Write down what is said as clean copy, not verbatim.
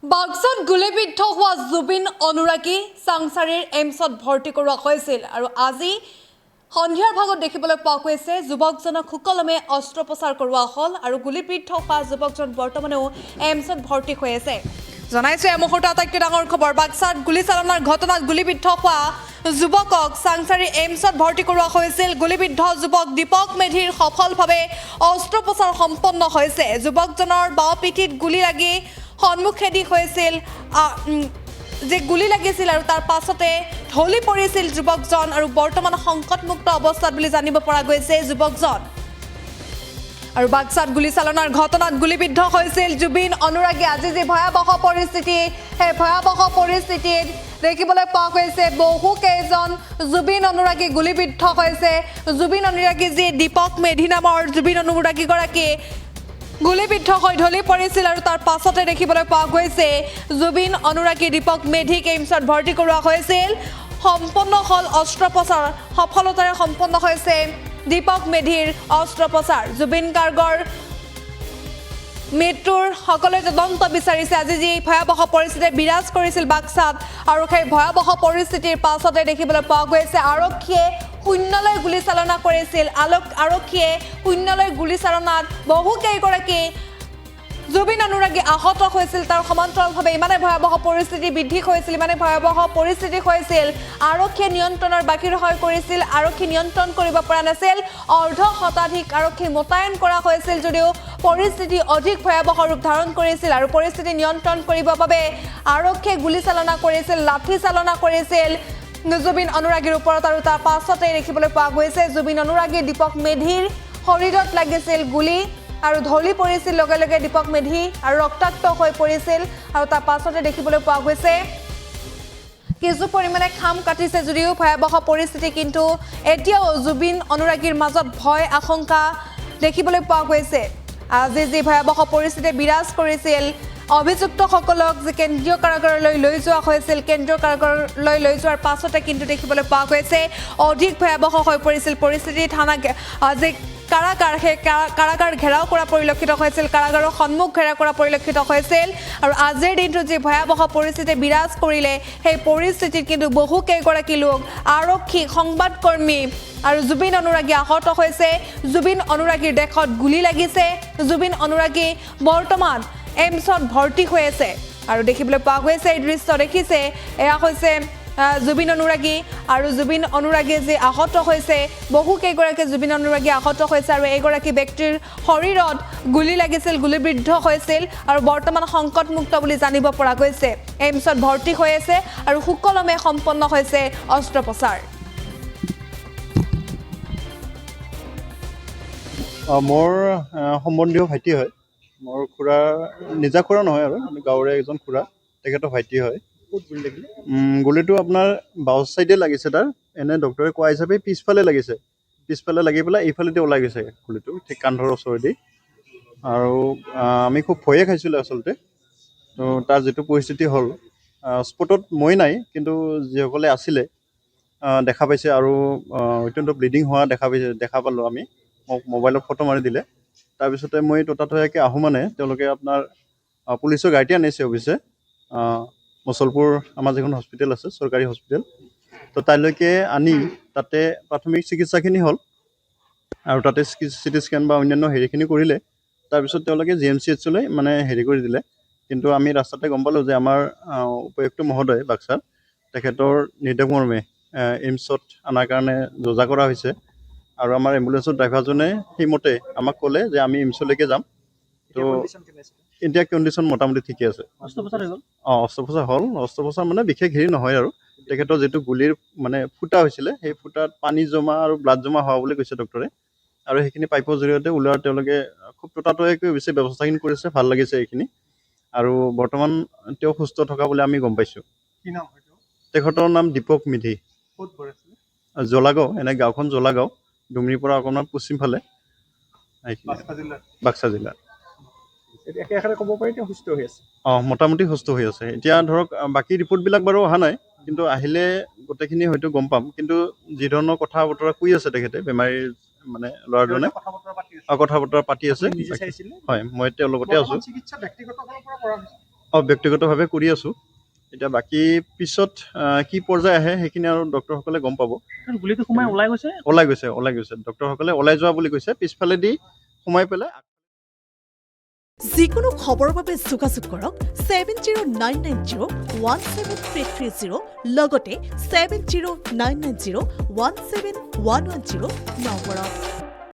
বাক্সাত গুলীবিদ্ধ হোৱা জুবিন অনুৰাগী চাংচাৰীৰ এমছত ভৰ্তি কৰোৱা হৈছিল আৰু আজি সন্ধিয়াৰ ভাগত দেখিবলৈ পোৱা গৈছে যুৱকজনক সুকলমে অস্ত্ৰোপচাৰ কৰোৱা হ'ল আৰু গুলীবিদ্ধ হোৱা যুৱকজন বৰ্তমানেও এমছত ভৰ্তি হৈ আছে। জনাইছে এই মুহূৰ্তত আটাইতকৈ ডাঙৰ খবৰ, বাক্সাত গুলীচালনাৰ ঘটনাত গুলীবিদ্ধ হোৱা যুৱকক চাংচাৰী এমছত ভৰ্তি কৰোৱা হৈছিল। গুলীবিদ্ধ যুৱক দীপক মেধিৰ সফলভাৱে অস্ত্ৰোপচাৰ সম্পন্ন হৈছে। যুৱকজনৰ বাওঁ পিঠিত গুলী লাগি সন্মুখেদি হৈছিল যে গুলী লাগিছিল আৰু তাৰ পাছতে ঢলি পৰিছিল যুৱকজন আৰু বৰ্তমান সংকটমুক্ত অৱস্থাত বুলি জানিব পৰা গৈছে যুৱকজন। আৰু বাক্সাত গুলীচালনাৰ ঘটনাত গুলীবিদ্ধ হৈছিল জুবিন অনুৰাগী। আজি যি ভয়াৱহ পৰিস্থিতি, সেই ভয়াৱহ পৰিস্থিতিত দেখিবলৈ পোৱা গৈছে বহু কেইজন জুবিন অনুৰাগী গুলীবিদ্ধ হৈছে। জুবিন অনুৰাগী যি দীপক মেধি নামৰ জুবিন অনুৰাগীগৰাকী গুলীবিদ্ধ হৈ ঢলি পৰিছিল আৰু তাৰ পাছতে দেখিবলৈ পোৱা গৈছে জুবিন অনুৰাগী দীপক মেধিক এইমছত ভৰ্তি কৰোৱা হৈছিল। সম্পন্ন হ'ল অস্ত্ৰোপচাৰ, সফলতাৰে সম্পন্ন হৈছে দীপক মেধিৰ অস্ত্ৰোপচাৰ। জুবিন গাৰ্গৰ মৃত্যুৰ সকলোৱে তদন্ত বিচাৰিছে। আজি যি ভয়াৱহ পৰিস্থিতি বিৰাজ কৰিছিল বাক্সাত আৰু সেই ভয়াৱহ পৰিস্থিতিৰ পাছতে দেখিবলৈ পোৱা গৈছে আৰক্ষীয়ে শূন্যলৈ গুলীচালনা কৰিছিল। আৰক্ষীয়ে শূন্যলৈ গুলীচালনাত বহু কেইগৰাকী জুবিন অনুৰাগী আহত হৈছিল। তাৰ সমান্তৰালভাৱে ইমানে ভয়াৱহ পৰিস্থিতি বৃদ্ধি হৈছিল, ইমানে ভয়াৱহ পৰিস্থিতি হৈছিল আৰক্ষীয়ে নিয়ন্ত্ৰণৰ বাকী হৈ পৰিছিল। আৰক্ষী নিয়ন্ত্ৰণ কৰিব পৰা নাছিল। অৰ্ধ শতাধিক আৰক্ষী মোতায়েন কৰা হৈছিল যদিও পৰিস্থিতি অধিক ভয়াৱহ ৰূপ ধাৰণ কৰিছিল আৰু পৰিস্থিতি নিয়ন্ত্ৰণ কৰিবৰ বাবে আৰক্ষীয়ে গুলীচালনা কৰিছিল, লাঠি চালনা কৰিছিল জুবিন অনুৰাগীৰ ওপৰত। আৰু তাৰ পাছতে দেখিবলৈ পোৱা গৈছে জুবিন অনুৰাগী দীপক মেধিৰ শৰীৰত লাগিছিল গুলী আৰু ঢলি পৰিছিল লগে লগে দীপক মেধি আৰু ৰক্তাক্ত হৈ পৰিছিল। আৰু তাৰ পাছতে দেখিবলৈ পোৱা গৈছে কিছু পৰিমাণে খাম কাটিছে যদিও ভয়াৱহ পৰিস্থিতি, কিন্তু এতিয়াও জুবিন অনুৰাগীৰ মাজত ভয় আশংকা দেখিবলৈ পোৱা গৈছে। আজি যি ভয়াৱহ পৰিস্থিতি বিৰাজ কৰিছিল, অভিযুক্তসকলক যে কেন্দ্ৰীয় কাৰাগাৰলৈ লৈ যোৱা হৈছিল, কেন্দ্ৰীয় কাৰাগাৰলৈ লৈ যোৱাৰ পাছতে কিন্তু দেখিবলৈ পোৱা গৈছে অধিক ভয়াৱহ হৈ পৰিছিল পৰিস্থিতি। থানা যি কাৰাগাৰ, সেই কাৰাগাৰ ঘেৰাও কৰা পৰিলক্ষিত হৈছিল, কাৰাগাৰৰ সন্মুখ ঘেৰাও কৰা পৰিলক্ষিত হৈছিল। আৰু আজিৰ দিনটোত যি ভয়াৱহ পৰিস্থিতি বিৰাজ কৰিলে, সেই পৰিস্থিতিত কিন্তু বহু কেইগৰাকী লোক আৰক্ষী, সংবাদকৰ্মী আৰু জুবিন অনুৰাগী আহত হৈছে। জুবিন অনুৰাগীৰ দেশত গুলী লাগিছে। জুবিন অনুৰাগী বৰ্তমান এইমছত ভৰ্তি হৈ আছে আৰু দেখিবলৈ পোৱা গৈছে এই দৃশ্য দেখিছে, এয়া হৈছে জুবিন অনুৰাগী আৰু জুবিন অনুৰাগী যি আহত হৈছে, বহু কেইগৰাকী জুবিন অনুৰাগী আহত হৈছে আৰু এইগৰাকী ব্যক্তিৰ শৰীৰত গুলী লাগিছিল, গুলীবিদ্ধ হৈছিল আৰু বৰ্তমান সংকটমুক্ত বুলি জানিব পৰা গৈছে। এইমছত ভৰ্তি হৈ আছে আৰু সুকলমে সম্পন্ন হৈছে অস্ত্ৰোপচাৰ। মোৰ সম্বন্ধীয় ভাইটি হয়, মোৰ খুৰা, নিজা খুৰা নহয় আৰু গাঁৱৰে এজন খুৰা, তেখেতৰ ভাইটি হয়। গুলীটো আপোনাৰ বাওঁ চাইডে লাগিছে তাৰ, এনে ডক্টৰে কোৱা হিচাপে পিছফালে লাগিছে, পিছফালে লাগি পেলাই এইফালেদি ওলাই গৈছে গুলীটো, ঠিক কান্ধৰ ওচৰেদি। আৰু আমি খুব ভয়ে খাইছিলোঁ আচলতে। তো তাৰ যিটো পৰিস্থিতি হ'ল, স্পটত মই নাই, কিন্তু যিসকলে আছিলে দেখা পাইছে আৰু অত্যন্ত ব্লিডিং হোৱা দেখা পালোঁ আমি। মোক মোবাইলত ফটো মাৰি দিলে। তাৰপিছতে মই ততাতৈয়াকৈ আহোঁ মানে তেওঁলোকে আপোনাৰ পুলিচৰ গাড়ীতে আনিছে অৱশ্যে, মুছলপুৰ আমাৰ যিখন হস্পিটেল আছে, চৰকাৰী হস্পিটেল, তো তালৈকে আনি তাতে প্ৰাথমিক চিকিৎসাখিনি হ'ল আৰু তাতে চিটি স্কেন বা অন্যান্য হেৰিখিনি কৰিলে। তাৰপিছত তেওঁলোকে GMCHলৈ মানে হেৰি কৰি দিলে। কিন্তু আমি ৰাস্তাতে গম পালোঁ যে আমাৰ উপায়ুক্ত মহোদয় বাক্সাত, তেখেতৰ নিৰ্দেশ মৰ্মে এইমছত অনাৰ কাৰণে যোজা কৰা হৈছে। আৰু আমাৰ এম্বুলেঞ্চৰ ড্ৰাইভাৰজনে সেইমতে আমাক ক'লে যে আমি এইমছলৈকে যাম। তো এতিয়া কণ্ডিশ্যন মোটামুটি ঠিকে আছে। অস্ত্ৰোপচাৰ হ'ল। অস্ত্ৰোপচাৰ মানে বিশেষ হেৰি নহয় আৰু তেখেতৰ যিটো গুলীৰ মানে ফুটা হৈছিলে, সেই ফুটাত পানী জমা আৰু ব্লাড জমা হোৱা বুলি কৈছে ডক্টৰে। আৰু সেইখিনি পাইপৰ জৰিয়তে ওলোৱাৰ তেওঁলোকে খুব ততাতৈয়াকৈ বেছি ব্যৱস্থাখিনি কৰিছে, ভাল লাগিছে এইখিনি। আৰু বৰ্তমান তেওঁ সুস্থ থকা বুলি আমি গম পাইছোঁ। তেখেতৰ নাম দীপক মেধি, জলাগাঁও, এনে গাঁওখন জলাগাঁও, ডুমৰিৰ পৰা অকণমান পশ্চিম ফালে, বাক্সা জিলা। ক'ব পাৰি তেওঁ সুস্থ হৈ আছে। মোটামুটি সুস্থ হৈ আছে। এতিয়া ধৰক বাকী ৰিপৰ্টবিলাক বাৰু অহা নাই, কিন্তু আহিলে গোটেইখিনি হয়তো গম পাম। কিন্তু যি ধৰণৰ কথা বতৰা কৈ আছে তেখেতে, বেমাৰীৰ মানে ল'ৰাজনে কথা বতৰা পাতি আছে। হয়, মই তেওঁৰ লগতে আছোঁ। ব্যক্তিগতভাৱে কৰি আছোঁ এতিয়া বাকী পিছত কি পৰ্যায় আহে সেইখিনি আৰু ডক্তৰসকলে গম পাব গুলিটো সোমাই ওলাই গৈছে ওলাই গৈছে ডক্তৰসকলে ওলাই যোৱা বুলি কৈছে পিছফালেদি সোমাই পেলাই যিকোনো খবৰৰ বাবে যোগাযোগ কৰক 7099017330 লগতে 7099017110 নম্বৰত।